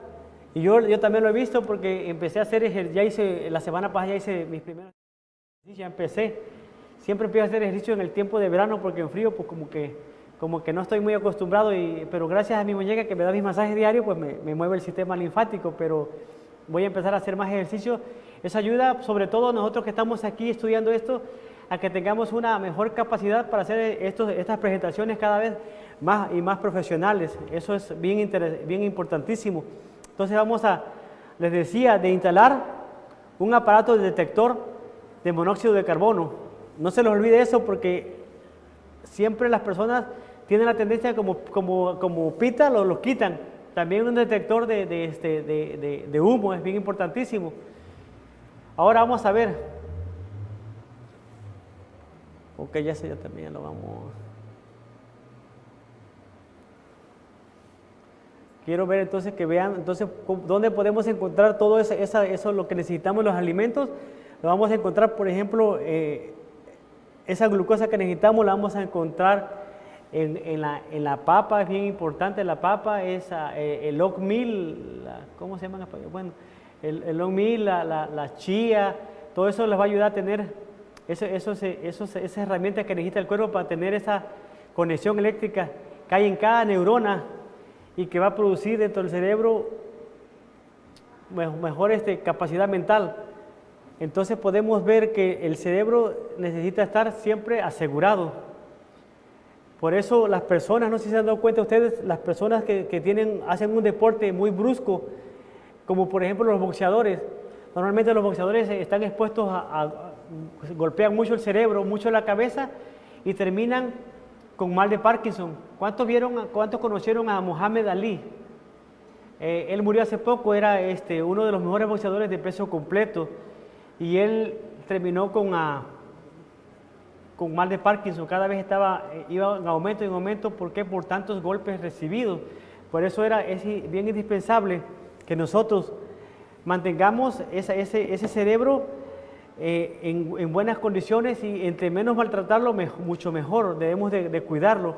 Y yo también lo he visto porque empecé a hacer ejercicio, la semana pasada ya hice mis primeros ejercicios, ya empecé. Siempre empiezo a hacer ejercicio en el tiempo de verano porque en frío pues como que como que no estoy muy acostumbrado, pero gracias a mi muñeca que me da mis masajes diarios, pues me mueve el sistema linfático, pero voy a empezar a hacer más ejercicio. Eso ayuda, sobre todo nosotros que estamos aquí estudiando esto, a que tengamos una mejor capacidad para hacer estas presentaciones cada vez más y más profesionales. Eso es bien importantísimo. Entonces les decía, de instalar un aparato de detector de monóxido de carbono. No se les olvide eso, porque siempre las personas tienen la tendencia como pita, los quitan. También un detector de humo es bien importantísimo. Ahora vamos a ver. Ok, ya también lo vamos. Quiero ver entonces que vean, entonces, dónde podemos encontrar todo eso lo que necesitamos, los alimentos. Lo vamos a encontrar, por ejemplo, esa glucosa que necesitamos la vamos a encontrar en la papa. Es bien importante la papa, el oat meal, ¿cómo se llama? Bueno, el oat meal, la chía, todo eso les va a ayudar a tener esas herramientas que necesita el cuerpo para tener esa conexión eléctrica que hay en cada neurona y que va a producir dentro del cerebro mejor capacidad mental. Entonces podemos ver que el cerebro necesita estar siempre asegurado. Por eso las personas, no sé si se han dado cuenta ustedes, las personas que hacen un deporte muy brusco, como por ejemplo los boxeadores, normalmente los boxeadores están expuestos golpean mucho el cerebro, mucho la cabeza y terminan con mal de Parkinson. ¿Cuántos conocieron a Muhammad Ali? Él murió hace poco, era uno de los mejores boxeadores de peso completo y él terminó con mal de Parkinson. Cada vez iba en aumento, ¿por qué? Por tantos golpes recibidos. Por eso es bien indispensable que nosotros mantengamos ese cerebro en buenas condiciones, y entre menos maltratarlo, mucho mejor. Debemos de cuidarlo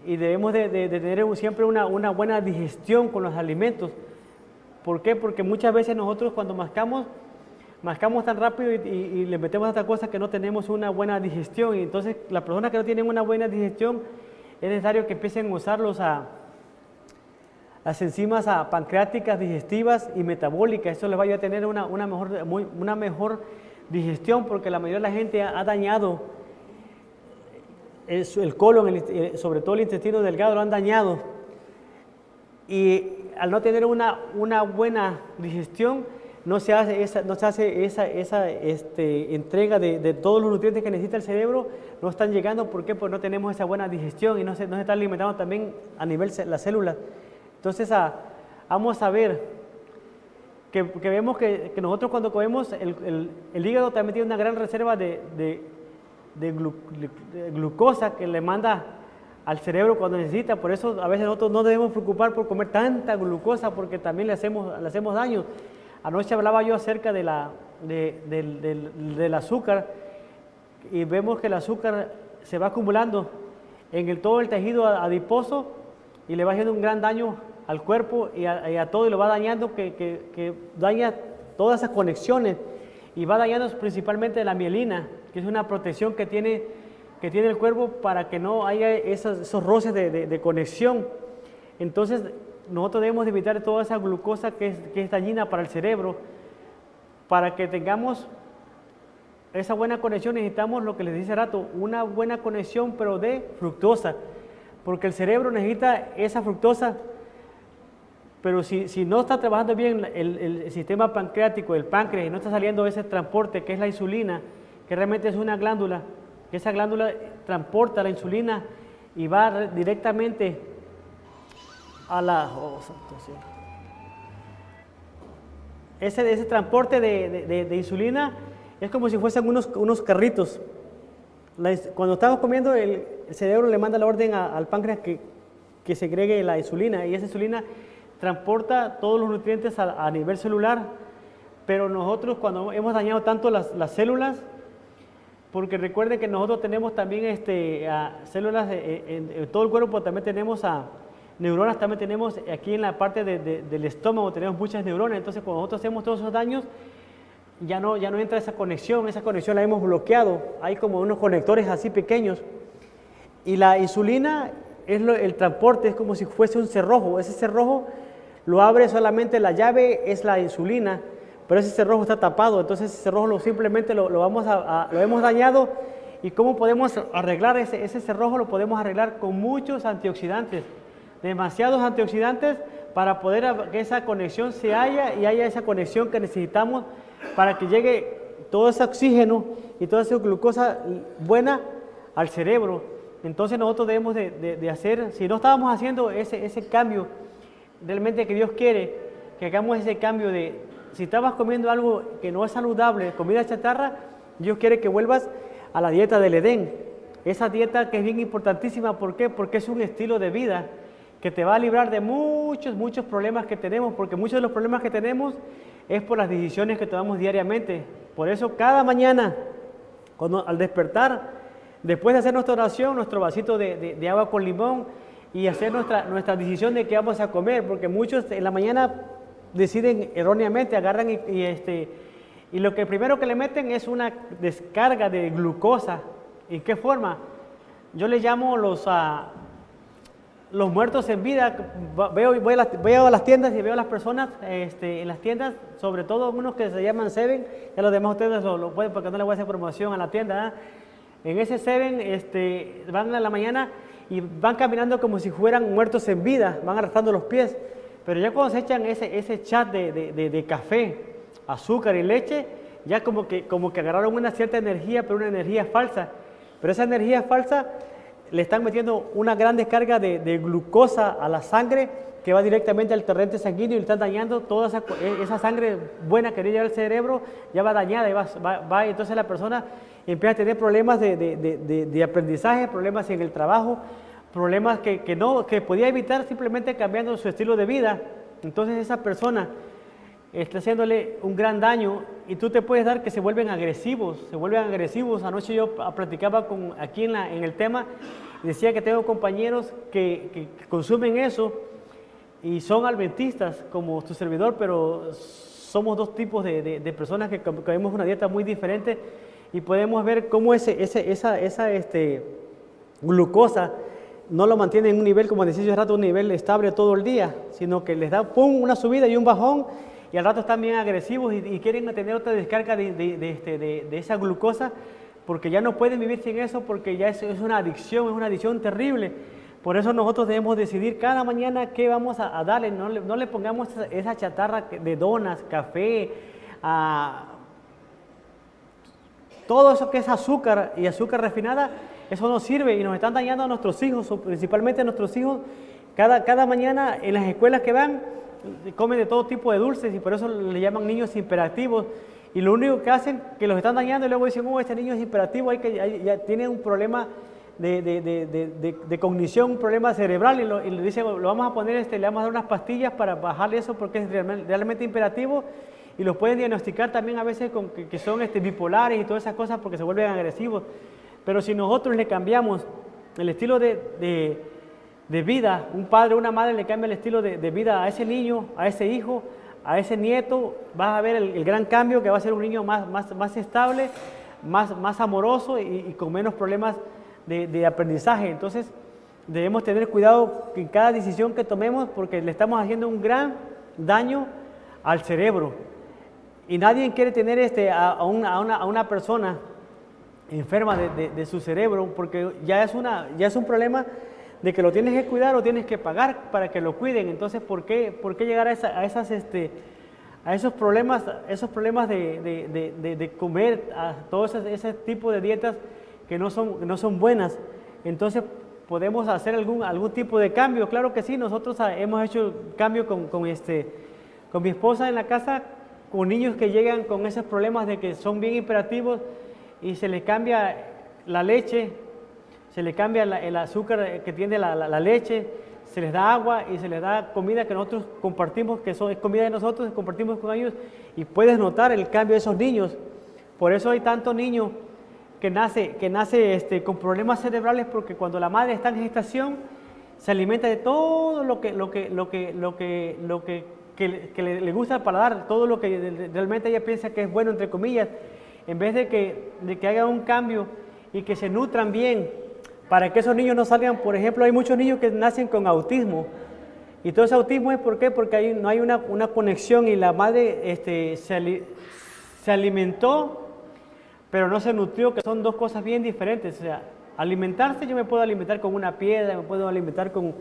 y debemos de tener siempre una buena digestión con los alimentos. ¿Por qué? Porque muchas veces nosotros cuando mascamos tan rápido y le metemos a otra cosa que no tenemos una buena digestión, y entonces las personas que no tienen una buena digestión es necesario que empiecen a usar las enzimas pancreáticas, digestivas y metabólicas. Eso les va a ayudar a tener una mejor digestión, porque la mayoría de la gente ha dañado el colon, sobre todo el intestino delgado, lo han dañado. Y al no tener una buena digestión, no se hace esa entrega de todos los nutrientes que necesita el cerebro, no están llegando. ¿Por qué? Porque no tenemos esa buena digestión y no se está alimentando también a nivel las células. Entonces vamos a ver que vemos que nosotros cuando comemos, el hígado también tiene una gran reserva de glucosa que le manda al cerebro cuando necesita. Por eso a veces nosotros no debemos preocupar por comer tanta glucosa, porque también le hacemos daño. Anoche hablaba yo acerca del azúcar, y vemos que el azúcar se va acumulando en todo el tejido adiposo y le va haciendo un gran daño al cuerpo y a todo, y lo va dañando, que daña todas esas conexiones, y va dañando principalmente la mielina, que es una protección que tiene el cuerpo para que no haya esos roces de conexión. Entonces nosotros debemos evitar toda esa glucosa que es dañina para el cerebro. Para que tengamos esa buena conexión necesitamos, lo que les dije hace rato, una buena conexión, pero de fructosa, porque el cerebro necesita esa fructosa. Pero si no está trabajando bien el sistema pancreático, el páncreas, y no está saliendo ese transporte que es la insulina, que realmente es una glándula, que esa glándula transporta la insulina y va directamente a la... Ese transporte de insulina es como si fuesen unos carritos. Cuando estamos comiendo, el cerebro le manda la orden al páncreas que segregue la insulina, y esa insulina transporta todos los nutrientes a nivel celular. Pero nosotros, cuando hemos dañado tanto las células, porque recuerden que nosotros tenemos también células en todo el cuerpo, también tenemos neuronas, también tenemos aquí en la parte del estómago, tenemos muchas neuronas. Entonces cuando nosotros hacemos todos esos daños, ya no entra esa conexión la hemos bloqueado. Hay como unos conectores así pequeños, Y la insulina es el transporte, es como si fuese un cerrojo. Ese cerrojo lo abre solamente la llave, es la insulina, pero ese cerrojo está tapado. Entonces ese cerrojo simplemente lo hemos dañado. ¿Y cómo podemos arreglar ese cerrojo? Lo podemos arreglar con muchos antioxidantes, demasiados antioxidantes para poder que esa conexión se haya y haya esa conexión que necesitamos para que llegue todo ese oxígeno y toda esa glucosa buena al cerebro. Entonces nosotros debemos de hacer, si no estábamos haciendo ese cambio realmente que Dios quiere, que hagamos ese cambio si estabas comiendo algo que no es saludable, comida chatarra, Dios quiere que vuelvas a la dieta del Edén. Esa dieta que es bien importantísima, ¿por qué? Porque es un estilo de vida que te va a librar de muchos problemas que tenemos, porque muchos de los problemas que tenemos es por las decisiones que tomamos diariamente. Por eso cada mañana, al despertar, después de hacer nuestra oración, nuestro vasito de agua con limón y hacer nuestra decisión de qué vamos a comer, porque muchos en la mañana deciden erróneamente, agarran y lo que primero que le meten es una descarga de glucosa. ¿En qué forma? Yo le llamo los muertos en vida. Voy a las tiendas y veo a las personas en las tiendas, sobre todo unos que se llaman Seven, ya los demás ustedes lo pueden porque no les voy a hacer promoción a la tienda. En ese Seven van a la mañana y van caminando como si fueran muertos en vida, van arrastrando los pies. Pero ya cuando se echan ese chat de café, azúcar y leche, ya como que agarraron una cierta energía, pero una energía falsa. Pero esa energía falsa le están metiendo una gran descarga de glucosa a la sangre que va directamente al torrente sanguíneo y le están dañando toda esa sangre buena que lleva al cerebro, ya va dañada y entonces la persona empieza a tener problemas de aprendizaje, problemas en el trabajo, problemas que podía evitar simplemente cambiando su estilo de vida. Entonces esa persona está haciéndole un gran daño y tú te puedes dar que se vuelven agresivos. Anoche yo platicaba aquí en el tema, decía que tengo compañeros que consumen eso y son adventistas como tu servidor, pero somos dos tipos de personas que comemos una dieta muy diferente y podemos ver cómo esa glucosa no lo mantiene en un nivel, como decía yo hace rato, un nivel estable todo el día, sino que les da una subida y un bajón y al rato están bien agresivos y quieren tener otra descarga de esa glucosa porque ya no pueden vivir sin eso porque ya es una adicción terrible. Por eso nosotros debemos decidir cada mañana qué vamos a darle, no le pongamos esa chatarra de donas, café, todo eso que es azúcar y azúcar refinada, eso no sirve y nos están dañando a nuestros hijos, principalmente a nuestros hijos. Cada mañana en las escuelas que van, comen de todo tipo de dulces y por eso le llaman niños hiperactivos. Y lo único que hacen, que los están dañando y luego dicen, este niño es hiperactivo, ya tiene un problema de cognición, un problema cerebral y le dicen, lo vamos a poner, le vamos a dar unas pastillas para bajarle eso porque es realmente hiperactivo. Y los pueden diagnosticar también a veces con que son bipolares y todas esas cosas porque se vuelven agresivos. Pero si nosotros le cambiamos el estilo de vida, un padre o una madre le cambia el estilo de vida a ese niño, a ese hijo, a ese nieto, vas a ver el gran cambio que va a ser un niño más estable, más amoroso y con menos problemas de aprendizaje. Entonces debemos tener cuidado en cada decisión que tomemos porque le estamos haciendo un gran daño al cerebro. Y nadie quiere tener a una persona enferma de su cerebro porque ya es un problema de que lo tienes que cuidar o tienes que pagar para que lo cuiden. Entonces, ¿por qué llegar a esos problemas de comer, a todo ese tipo de dietas que no son buenas? Entonces, ¿podemos hacer algún tipo de cambio? Claro que sí, nosotros hemos hecho cambio con mi esposa en la casa, con niños que llegan con esos problemas de que son bien hiperactivos y se les cambia la leche, se les cambia el azúcar que tiene la leche, se les da agua y se les da comida que nosotros compartimos, que es comida de nosotros, compartimos con ellos y puedes notar el cambio de esos niños. Por eso hay tantos niños que nace con problemas cerebrales porque cuando la madre está en gestación se alimenta de todo lo que le gusta al paladar, todo lo que realmente ella piensa que es bueno, entre comillas, en vez de que haga un cambio y que se nutran bien para que esos niños no salgan. Por ejemplo, hay muchos niños que nacen con autismo, y todo ese autismo es ¿por qué? Porque no hay una conexión, y la madre se alimentó, pero no se nutrió, que son dos cosas bien diferentes. O sea, alimentarse, yo me puedo alimentar con una piedra, me puedo alimentar con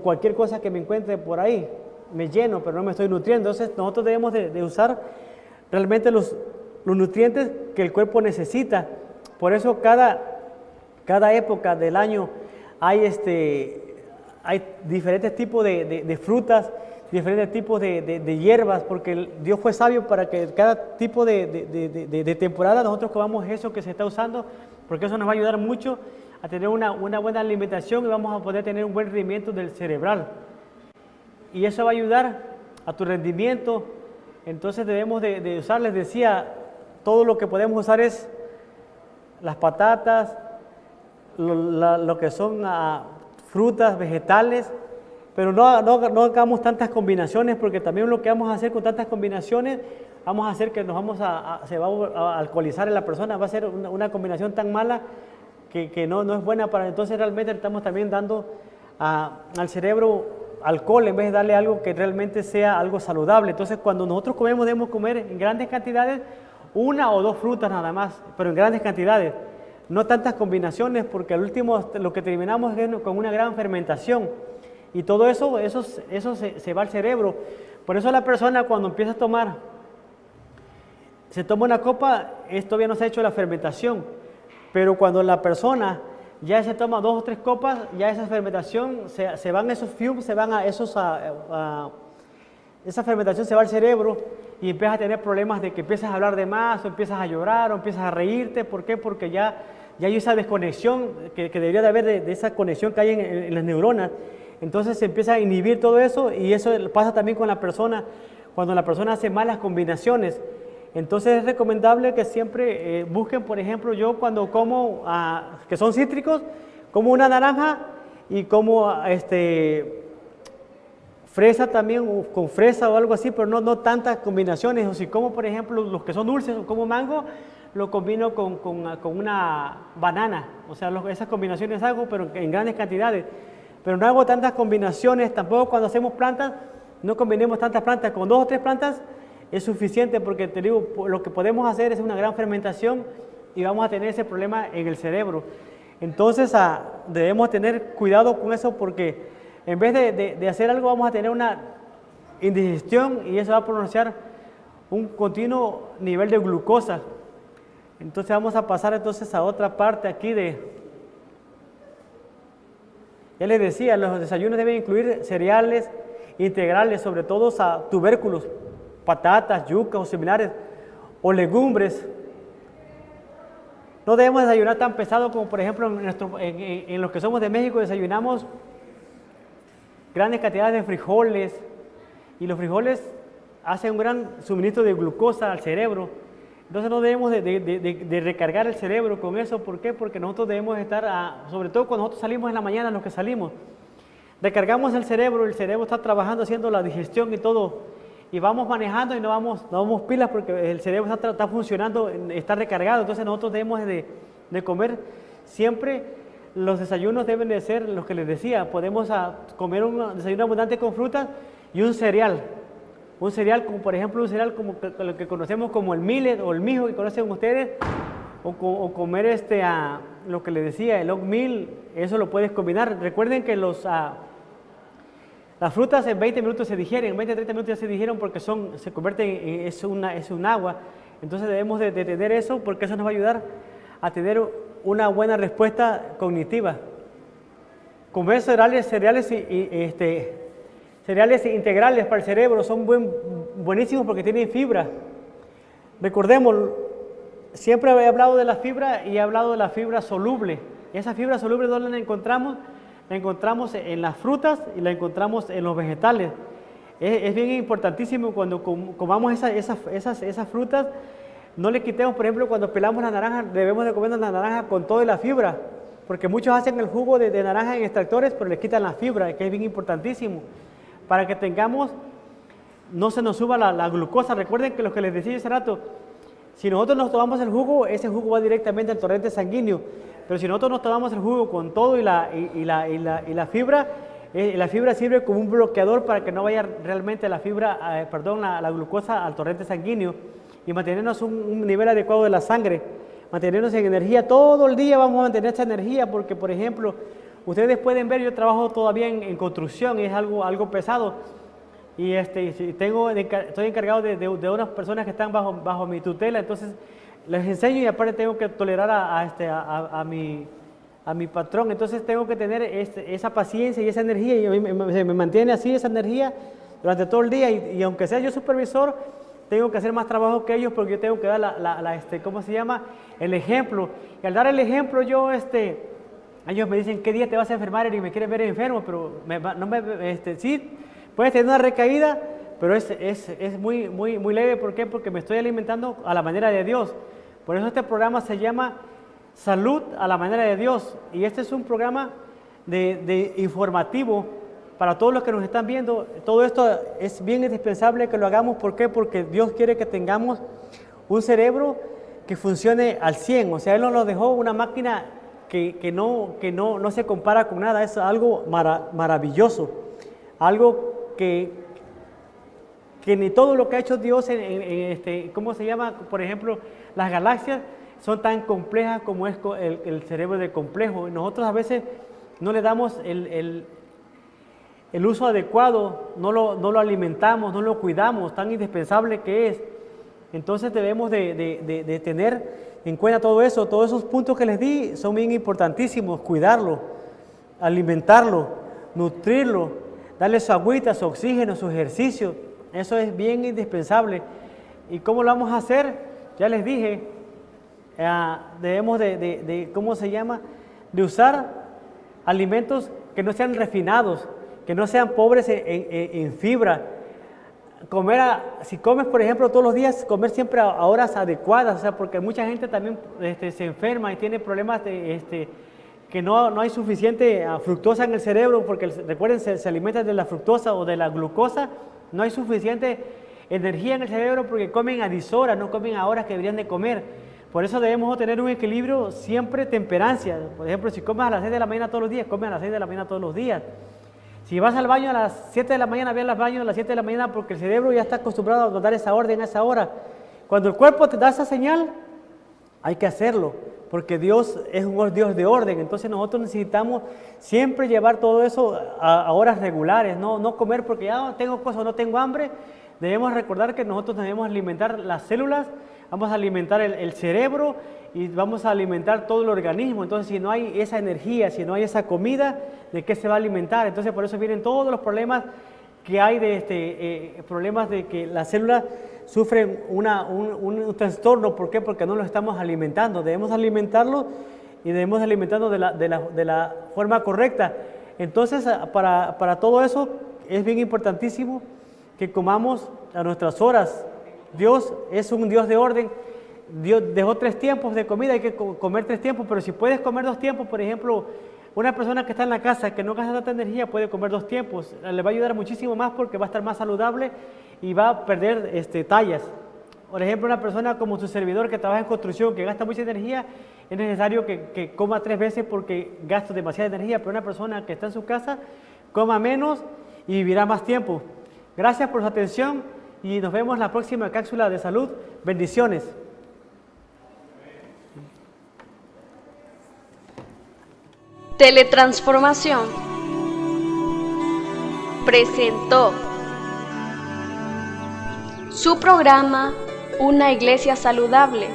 cualquier cosa que me encuentre por ahí, me lleno, pero no me estoy nutriendo. Entonces nosotros debemos de usar realmente los nutrientes que el cuerpo necesita. Por eso cada época del año hay diferentes tipos de frutas, diferentes tipos de hierbas, porque Dios fue sabio para que cada tipo de temporada nosotros comamos eso que se está usando, porque eso nos va a ayudar mucho a tener una buena alimentación, y vamos a poder tener un buen rendimiento del cerebral. Y eso va a ayudar a tu rendimiento. Entonces debemos de usar, les decía, todo lo que podemos usar es las patatas, lo que son frutas, vegetales, pero no hagamos tantas combinaciones, porque también lo que vamos a hacer con tantas combinaciones, vamos a hacer que se va a alcoholizar en la persona, va a ser una combinación tan mala que no es buena para. Entonces realmente estamos también dando al cerebro alcohol en vez de darle algo que realmente sea algo saludable. Entonces cuando nosotros comemos, debemos comer en grandes cantidades, 1 o 2 frutas nada más, pero en grandes cantidades, no tantas combinaciones, porque al último lo que terminamos es con una gran fermentación, y todo eso se va al cerebro. Por eso la persona cuando empieza a tomar, se toma una copa, todavía no se ha hecho la fermentación, pero cuando la persona ya se toma 2 o 3 copas, ya esa fermentación, se van esos fumes, esa fermentación se va al cerebro, y empiezas a tener problemas de que empiezas a hablar de más, o empiezas a llorar, o empiezas a reírte. ¿Por qué? Porque ya hay esa desconexión que debería de haber, de esa conexión que hay en las neuronas. Entonces se empieza a inhibir todo eso, y eso pasa también con la persona, cuando la persona hace malas combinaciones. Entonces es recomendable que siempre busquen, por ejemplo, yo cuando como, que son cítricos, como una naranja, y como fresa también, con fresa o algo así, pero no tantas combinaciones. O si como, por ejemplo, los que son dulces, o como mango, lo combino con una banana. O sea, esas combinaciones hago, pero en grandes cantidades. Pero no hago tantas combinaciones. Tampoco cuando hacemos plantas, no combinemos tantas plantas. Con 2 o 3 plantas es suficiente, porque te digo, lo que podemos hacer es una gran fermentación, y vamos a tener ese problema en el cerebro. Entonces debemos tener cuidado con eso, porque en vez de hacer algo, vamos a tener una indigestión, y eso va a pronunciar un continuo nivel de glucosa. Entonces vamos a pasar entonces a otra parte aquí ya les decía, los desayunos deben incluir cereales integrales, sobre todo tubérculos, patatas, yucas o similares, o legumbres. No debemos desayunar tan pesado como, por ejemplo, en los que somos de México, desayunamos grandes cantidades de frijoles, y los frijoles hacen un gran suministro de glucosa al cerebro. Entonces no debemos de recargar el cerebro con eso. ¿Por qué? Porque nosotros debemos estar, sobre todo cuando nosotros salimos en la mañana, los que salimos, recargamos el cerebro está trabajando, haciendo la digestión y todo, y vamos manejando y no vamos pilas, porque el cerebro está funcionando, está recargado. Entonces nosotros debemos de comer siempre. Los desayunos deben de ser los que les decía. Podemos comer un desayuno abundante con frutas y un cereal. Un cereal, como por ejemplo un cereal como lo que conocemos como el millet o el mijo que conocen ustedes, o comer lo que les decía, el oatmeal. Eso lo puedes combinar. Recuerden que las frutas en 20 minutos se digieren, en 20-30 minutos ya se digieren, porque se convierten es un agua. Entonces debemos de tener eso, porque eso nos va a ayudar a tener una buena respuesta cognitiva. Comer cereales integrales para el cerebro son buenísimos, porque tienen fibra. Recordemos, siempre he hablado de la fibra, y he hablado de la fibra soluble. Y esa fibra soluble, ¿dónde la encontramos? La encontramos en las frutas y la encontramos en los vegetales. Es bien importantísimo cuando comamos esas frutas. No le quitemos, por ejemplo, cuando pelamos la naranja, debemos de comer la naranja con toda la fibra, porque muchos hacen el jugo de naranja en extractores, pero le quitan la fibra, que es bien importantísimo, para que no se nos suba la glucosa. Recuerden que lo que les decía hace rato, Si nosotros nos tomamos el jugo, ese jugo va directamente al torrente sanguíneo. Pero si nosotros nos tomamos el jugo con todo y la fibra sirve como un bloqueador para que no vaya realmente la glucosa al torrente sanguíneo y mantenernos un nivel adecuado de la sangre, mantenernos en energía. Todo el día vamos a mantener esta energía porque, por ejemplo, ustedes pueden ver, yo trabajo todavía en construcción y es algo pesado. Y estoy encargado de unas personas que están bajo mi tutela, entonces les enseño y aparte tengo que tolerar a mi patrón, entonces tengo que tener esa paciencia y esa energía y me mantiene así esa energía durante todo el día y aunque sea yo supervisor, tengo que hacer más trabajo que ellos porque yo tengo que dar ¿cómo se llama? El ejemplo. Y al dar el ejemplo ellos me dicen, ¿qué día te vas a enfermar y me quieres ver enfermo? Pero sí, puedes tener una recaída, pero es muy, muy, muy leve. ¿Por qué? Porque me estoy alimentando a la manera de Dios. Por eso este programa se llama Salud a la manera de Dios. Y este es un programa de informativo para todos los que nos están viendo. Todo esto es bien indispensable que lo hagamos. ¿Por qué? Porque Dios quiere que tengamos un cerebro que funcione al 100. O sea, Él nos dejó una máquina que no se compara con nada. Es algo maravilloso. Algo que ni todo lo que ha hecho Dios ¿cómo se llama? Por ejemplo, las galaxias son tan complejas como es el cerebro de complejo. Nosotros a veces no le damos el uso adecuado, no lo alimentamos, no lo cuidamos, tan indispensable que es. Entonces debemos de tener en cuenta todo eso. Todos esos puntos que les di son bien importantísimos: cuidarlo, alimentarlo, nutrirlo, darle su agüita, su oxígeno, su ejercicio. Eso es bien indispensable. ¿Y cómo lo vamos a hacer? Ya les dije, debemos ¿cómo se llama? De usar alimentos que no sean refinados, que no sean pobres en fibra. Si comes, por ejemplo, todos los días, comer siempre a horas adecuadas, o sea, porque mucha gente también se enferma y tiene problemas que no hay suficiente fructosa en el cerebro, porque recuerden, se alimentan de la fructosa o de la glucosa, no hay suficiente energía en el cerebro porque comen a dishoras, no comen a horas que deberían de comer. Por eso debemos tener un equilibrio, siempre temperancia. Por ejemplo, si comes a las 6 de la mañana todos los días, come a las 6 de la mañana todos los días. Si vas al baño a las 7 de la mañana, ve al baño a las 7 de la mañana porque el cerebro ya está acostumbrado a dar esa orden a esa hora. Cuando el cuerpo te da esa señal, hay que hacerlo, porque Dios es un Dios de orden. Entonces nosotros necesitamos siempre llevar todo eso a horas regulares, no comer porque ya tengo cosas, no tengo hambre. Debemos recordar que nosotros debemos alimentar las células, vamos a alimentar el cerebro y vamos a alimentar todo el organismo. Entonces, si no hay esa energía, si no hay esa comida, ¿de qué se va a alimentar? Entonces, por eso vienen todos los problemas que hay problemas de que las células sufren un trastorno. ¿Por qué? Porque no lo estamos alimentando. Debemos alimentarlo y debemos alimentarlo de la forma correcta. Entonces, para todo eso es bien importantísimo que comamos a nuestras horas. Dios es un Dios de orden. Dios dejó 3 tiempos de comida, hay que comer 3 tiempos, pero si puedes comer 2 tiempos, por ejemplo, una persona que está en la casa, que no gasta tanta energía, puede comer 2 tiempos. Le va a ayudar muchísimo más porque va a estar más saludable y va a perder tallas. Por ejemplo, una persona como su servidor que trabaja en construcción, que gasta mucha energía, es necesario que coma 3 veces porque gasta demasiada energía, pero una persona que está en su casa, coma menos y vivirá más tiempo. Gracias por su atención y nos vemos en la próxima cápsula de salud. Bendiciones. Teletransformación presentó su programa Una Iglesia Saludable.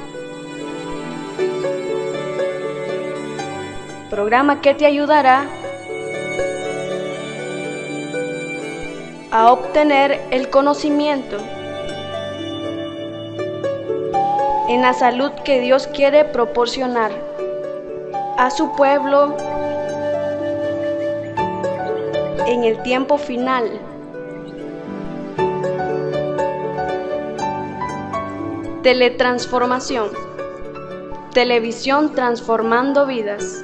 Programa que te ayudará a obtener el conocimiento en la salud que Dios quiere proporcionar a su pueblo en el tiempo final. Teletransformación. Televisión transformando vidas.